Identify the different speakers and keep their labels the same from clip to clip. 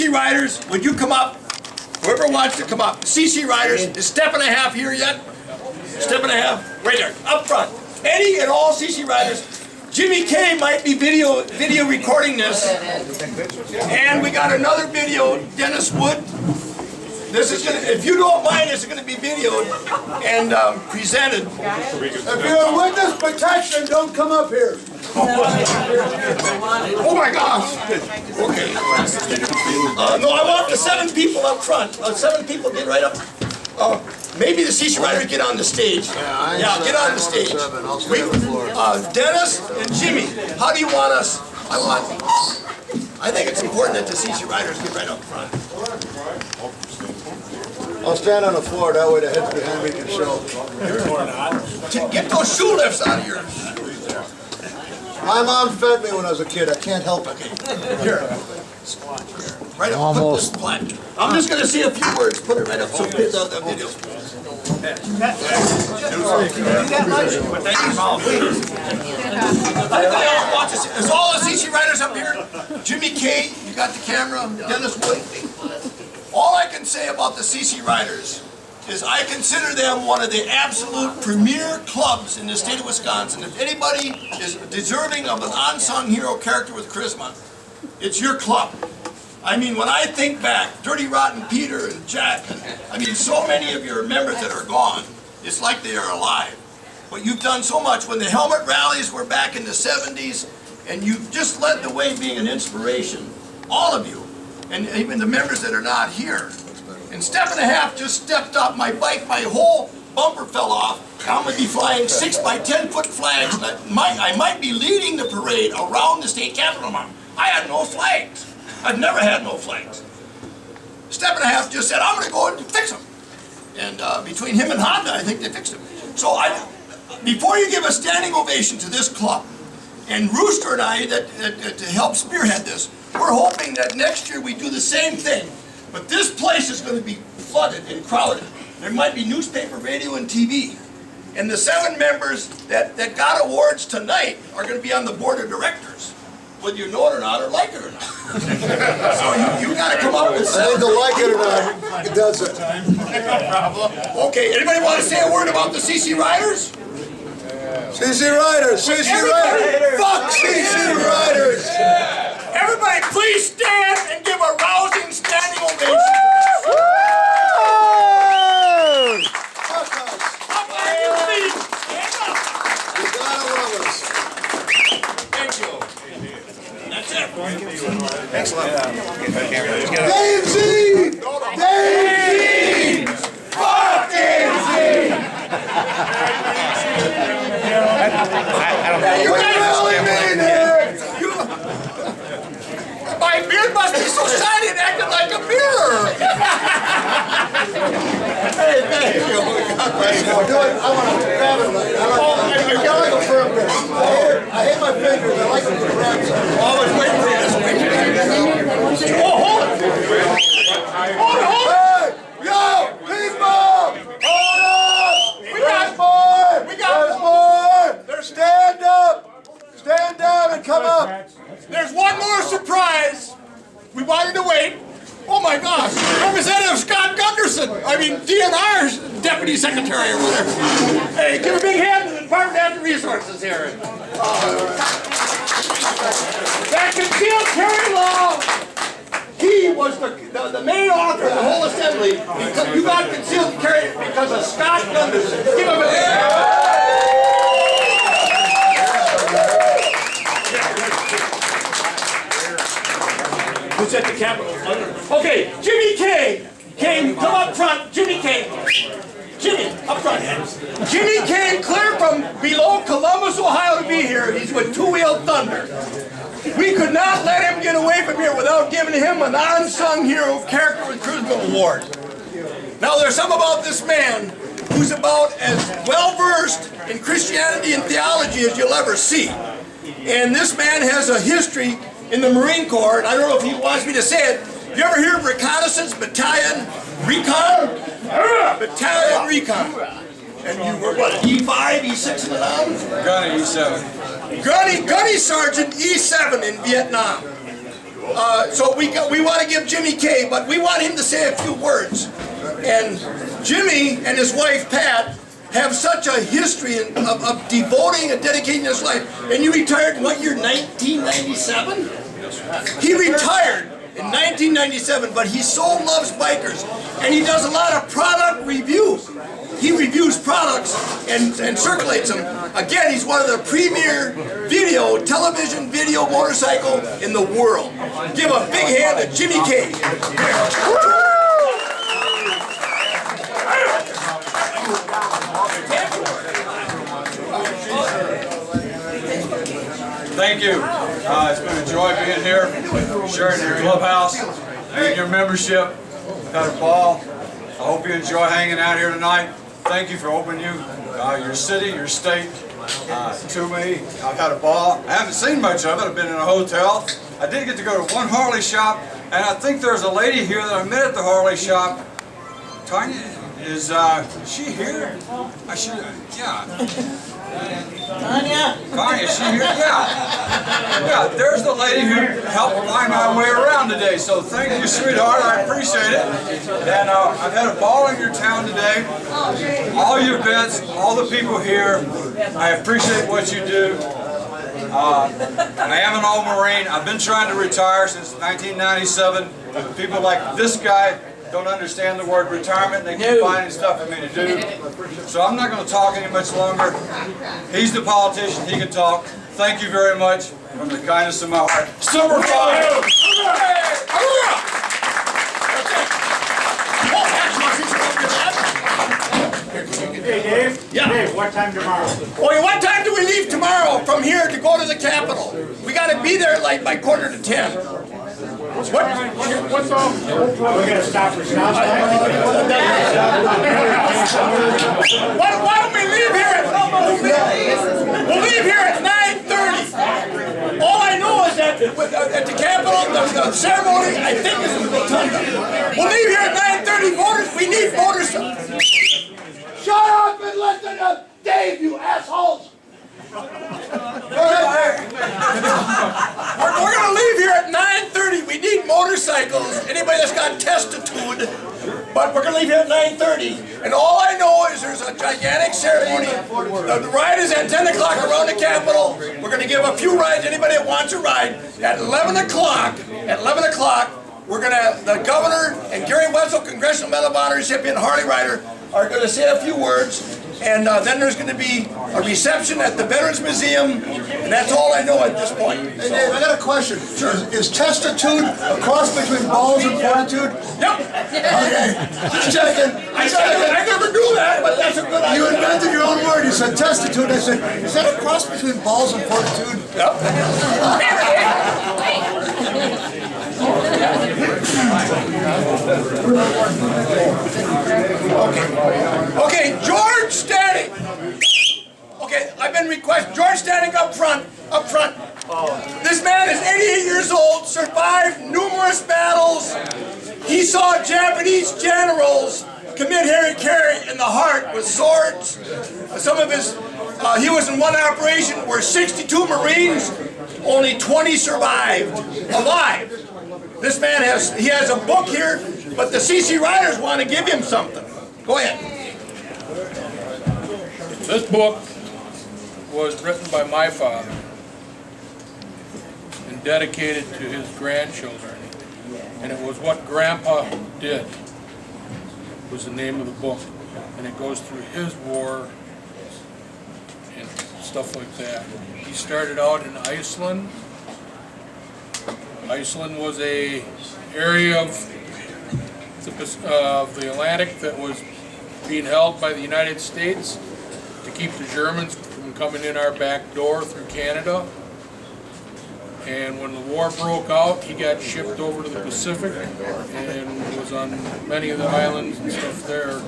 Speaker 1: CC Riders, would you come up? Whoever wants to come up. CC Riders, is step and a half here yet? Step and a half, right there, up front. Any and all CC Riders. Jimmy K might be video recording this. And we got another video, Dennis Wood. This is gonna, if you don't mind, this is gonna be videoed and presented.
Speaker 2: If you're a witness protection, don't come up here.
Speaker 1: Oh my gosh. Okay. No, I want the 7 people up front. 7 people get right up. Maybe the CC Riders get on the stage. Yeah, get on the stage. Dennis and Jimmy, how do you want us? I think it's important that the CC Riders get right up front.
Speaker 2: I'll stand on the floor, that way the heads behind me can show.
Speaker 1: Get those shoe lifts out of yours.
Speaker 2: My mom fed me when I was a kid, I can't help it.
Speaker 1: Here. Right up, almost. Put this flat. I'm just going to say a few words. Put it right up so it's on the video. Is all the CC Riders up here? Jimmy K, you got the camera. Dennis Wood. All I can say about the CC Riders is I consider them one of the absolute premier clubs in the state of Wisconsin. If anybody is deserving of an unsung hero character with charisma, it's your club. I mean, when I think back, Dirty Rotten Peter and Jack, I mean, so many of your members that are gone, it's like they are alive. But you've done so much. When the helmet rallies were back in the 70s, and you've just led the way being an inspiration, all of you, and even the members that are not here. And step and a half just stepped up my bike, my whole bumper fell off. I'm going to be flying 6 by 10 foot flags. And I might be leading the parade around the state capitol tomorrow. I had no flags. I've never had no flags. Step and a half just said, I'm going to go and fix them. And between him and Honda, I think they fixed them. So before you give a standing ovation to this club, and Rooster and I, to help spearhead this, we're hoping that next year we do the same thing. But this place is going to be flooded and crowded. There might be newspaper, radio, and TV. And the 7 members that got awards tonight are going to be on the board of directors, whether you know it or not, or like it or not. So you got to come up with something.
Speaker 2: Either like it or not, it does it.
Speaker 1: Okay, anybody want to say a word about the CC Riders?
Speaker 2: CC Riders, CC Riders, fuck CC Riders!
Speaker 1: Everybody please stand and give a rousing standing ovation.
Speaker 2: Fuck us.
Speaker 1: Up on your feet. Stand up.
Speaker 2: You gotta love us.
Speaker 1: Thank you. That's it.
Speaker 3: Thanks a lot.
Speaker 2: Dave Z! Dave Z! Fuck Dave Z! You really mean it!
Speaker 1: My beard must be so shiny it acted like a mirror. Hey, thank you. God bless you.
Speaker 2: I want to grab it right. I like a firm grip. I hate my fingers. I like to grab it.
Speaker 1: Always waiting for this. Oh, hold it. Hold it, hold it.
Speaker 2: Hey! Yo! People! Hold up!
Speaker 1: We got
Speaker 2: more! Stand up! Stand down and come up!
Speaker 1: There's one more surprise. We wanted to wait. Oh my gosh, Representative Scott Gunderson. I mean, DNR's Deputy Secretary or whatever. Hey, give a big hand to the Department of Natural Resources here. That concealed carry law, he was the main author of the whole assembly. Because you got concealed carry because of Scott Gunderson. Give him a hand. Who's at the Capitol? Okay, Jimmy K. Came, come up front. Jimmy K. Jimmy, up front. Jimmy came clear from below Columbus, Ohio to be here. He's with Two Wheel Thunder. We could not let him get away from here without giving him an unsung hero character with charisma award. Now there's something about this man who's about as well-versed in Christianity and theology as you'll ever see. And this man has a history in the Marine Corps, and I don't know if he wants me to say it. You ever hear of Reconnaissance Battalion Recon? Battalion Recon. And you were what, E5, E6 in the Army?
Speaker 3: Gunny E7.
Speaker 1: Gunny Sergeant E7 in Vietnam. So we want to give Jimmy K, but we want him to say a few words. And Jimmy and his wife Pat have such a history of devoting and dedicating his life. And you retired in what year? 1997? He retired in 1997, but he so loves bikers, and he does a lot of product reviews. He reviews products and circulates them. Again, he's one of the premier television video motorcycle in the world. Give a big hand to Jimmy K.
Speaker 3: Thank you. It's been a joy being here, sharing your clubhouse, and your membership. Had a ball. I hope you enjoy hanging out here tonight. Thank you for opening your city, your state to me. I've had a ball. I haven't seen much of it. I've been in a hotel. I did get to go to one Harley shop, and I think there's a lady here that I met at the Harley shop. Tanya, is she here? I should, yeah. Tanya, is she here? Yeah, there's the lady who helped find my way around today. So thank you, sweetheart. I appreciate it. And I've had a ball in your town today. All your events, all the people here. I appreciate what you do. I am an old Marine. I've been trying to retire since 1997. People like this guy don't understand the word retirement. They keep finding stuff for me to do. So I'm not going to talk any much longer. He's the politician. He can talk. Thank you very much from the kindness of my heart. Super fun!
Speaker 4: Hey Dave.
Speaker 1: Yeah.
Speaker 4: Dave, what time tomorrow?
Speaker 1: Well, what time do we leave tomorrow from here to go to the Capitol? We got to be there like by 9:45.
Speaker 4: What's all? We're gonna stop for stop sign.
Speaker 1: Why don't we leave here at? We'll leave here at 9:30. All I know is that at the Capitol, the ceremony, I think, is in the rotunda. We'll leave here at 9:30. Voters, we need voters.
Speaker 2: Shut up and listen to Dave, you assholes!
Speaker 1: We're going to leave here at 9:30. We need motorcycles. Anybody that's got testitude. But we're going to leave here at 9:30. And all I know is there's a gigantic ceremony. The ride is at 10 o'clock around the Capitol. We're going to give a few rides. Anybody that wants a ride. At 11 o'clock, we're going to, the governor and Gary Wetzel, Congressional Medal of Honor recipient, Harley rider, are going to say a few words. And then there's going to be a reception at the Veterans Museum, and that's all I know at this point.
Speaker 2: Hey Dave, I got a question. Sure. Is testitude a cross between balls and fortitude?
Speaker 1: Yep.
Speaker 2: Okay. Just checking.
Speaker 1: I never knew that, but that's a good idea.
Speaker 2: You invented your own word. You said testitude. I said, is that a cross between balls and fortitude?
Speaker 1: Yep. Okay, George Stanek. Okay, I've been requested. George Stanek up front. This man is 88 years old, survived numerous battles. He saw Japanese generals commit hara-kiri in the heart with swords. Some of his, he was in one operation where 62 Marines, only 20 survived alive. This man has a book here, but the CC Riders want to give him something. Go ahead.
Speaker 5: This book was written by my father and dedicated to his grandchildren. And it was What Grandpa Did was the name of the book. And it goes through his war and stuff like that. He started out in Iceland. Iceland was a area of the Atlantic that was being held by the United States to keep the Germans from coming in our back door through Canada. And when the war broke out, he got shipped over to the Pacific and was on many of the islands and stuff there.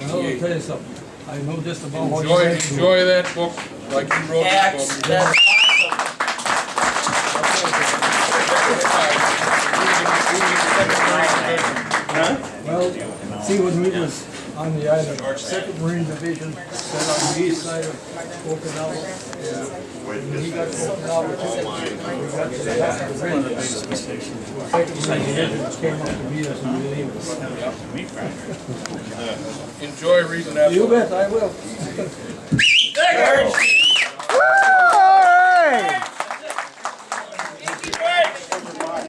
Speaker 6: I'll tell you something. I know just about what
Speaker 5: Enjoy that book like you wrote this book.
Speaker 6: Well, see, when we was on the island. 2nd Marine Division, set on the east side of Okinawa. When he got to Okinawa, we got to the back of the ridge. 2nd Marine Division came up to meet us and relieve us.
Speaker 5: Enjoy reading that
Speaker 6: You
Speaker 5: book.
Speaker 6: bet, I will.
Speaker 1: Thank you.